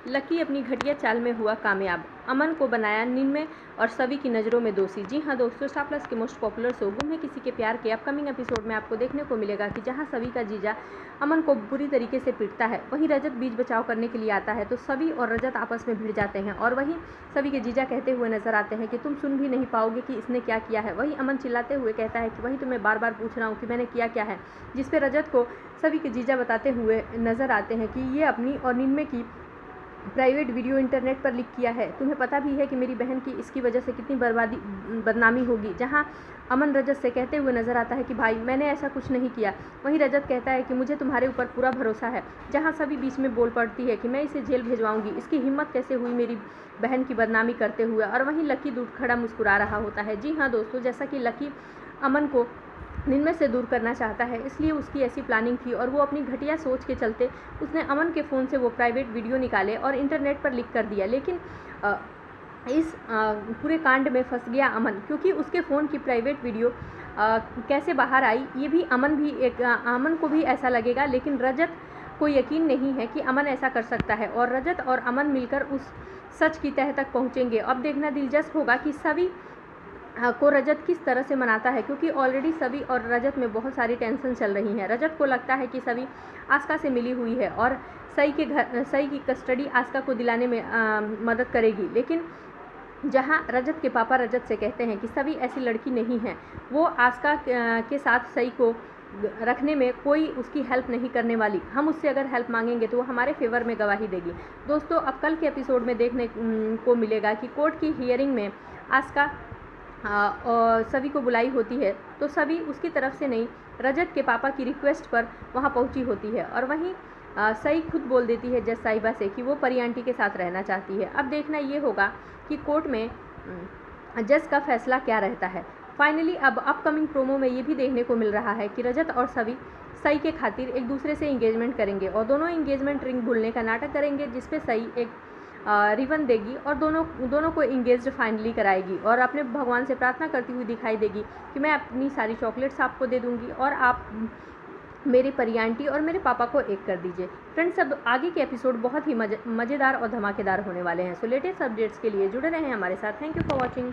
Lucky अपनी घटिया चाल में हुआ कामयाब, अमन को बनाया निन्मे और सभी की नज़रों में दोषी। जी हाँ दोस्तों, स्टार प्लस के मोस्ट पॉपुलर शो गुम है किसी के प्यार के अपकमिंग एपिसोड में आपको देखने को मिलेगा कि जहाँ सभी का जीजा अमन को बुरी तरीके से पीटता है, वहीं रजत बीच बचाव करने के लिए आता है तो सभी और रजत आपस में भिड़ जाते हैं और वहीं सभी के जीजा कहते हुए नजर आते हैं कि तुम सुन भी नहीं पाओगे कि इसने क्या किया है। वहीं अमन चिल्लाते हुए कहता है कि वही तुम्हें बार बार पूछ रहा हूँ कि मैंने किया क्या है, जिस पे रजत को सभी के जीजा बताते हुए नजर आते हैं कि ये अपनी और निन्मे की प्राइवेट वीडियो इंटरनेट पर लीक किया है। तुम्हें पता भी है कि मेरी बहन की इसकी वजह से कितनी बदनामी होगी। जहां अमन रजत से कहते हुए नजर आता है कि भाई मैंने ऐसा कुछ नहीं किया। वहीं रजत कहता है कि मुझे तुम्हारे ऊपर पूरा भरोसा है। जहां सभी बीच में बोल पड़ती है कि मैं इसे जेल भिजवाऊंगी, इसकी हिम्मत कैसे हुई मेरी बहन की बदनामी करते हुए। और वहीं लकी दूर खड़ा मुस्कुरा रहा होता है। जी हाँ दोस्तों, जैसा कि लकी अमन को निन्मे से दूर करना चाहता है, इसलिए उसकी ऐसी प्लानिंग थी और वो अपनी घटिया सोच के चलते उसने अमन के फ़ोन से वो प्राइवेट वीडियो निकाले और इंटरनेट पर लीक कर दिया। लेकिन इस पूरे कांड में फंस गया अमन, क्योंकि उसके फ़ोन की प्राइवेट वीडियो कैसे बाहर आई ये भी अमन को भी ऐसा लगेगा, लेकिन रजत को यकीन नहीं है कि अमन ऐसा कर सकता है और रजत और अमन मिलकर उस सच की तह तक पहुँचेंगे। अब देखना दिलचस्प होगा कि सभी को रजत किस तरह से मनाता है, क्योंकि ऑलरेडी सभी और रजत में बहुत सारी टेंशन चल रही हैं। रजत को लगता है कि सभी आस्का से मिली हुई है और सई की कस्टडी आस्का को दिलाने में मदद करेगी। लेकिन जहां रजत के पापा रजत से कहते हैं कि सभी ऐसी लड़की नहीं है, वो आस्का के साथ सई को रखने में कोई उसकी हेल्प नहीं करने वाली, हम उससे अगर हेल्प मांगेंगे तो वो हमारे फेवर में गवाही देगी। दोस्तों अब कल के एपिसोड में देखने को मिलेगा कि कोर्ट की हियरिंग में आस्का और सभी को बुलाई होती है तो सभी उसकी तरफ से नहीं, रजत के पापा की रिक्वेस्ट पर वहाँ पहुँची होती है और वहीं सई खुद बोल देती है जज साहिबा से कि वो परी आंटी के साथ रहना चाहती है। अब देखना ये होगा कि कोर्ट में जज का फैसला क्या रहता है। फाइनली अब अपकमिंग प्रोमो में ये भी देखने को मिल रहा है कि रजत और सभी सई के खातिर एक दूसरे से इंगेजमेंट करेंगे और दोनों इंगेजमेंट रिंग भूलने का नाटक करेंगे, जिसपे सई एक रिबन देगी और दोनों को इंगेज्ड फाइनली कराएगी और अपने भगवान से प्रार्थना करती हुई दिखाई देगी कि मैं अपनी सारी चॉकलेट्स आपको दे दूंगी और आप मेरी परी आंटी और मेरे पापा को एक कर दीजिए। फ्रेंड्स अब आगे के एपिसोड बहुत ही मज़ेदार और धमाकेदार होने वाले हैं। सो लेटेस्ट अपडेट्स के लिए जुड़े रहें हमारे साथ। Thank you for watching.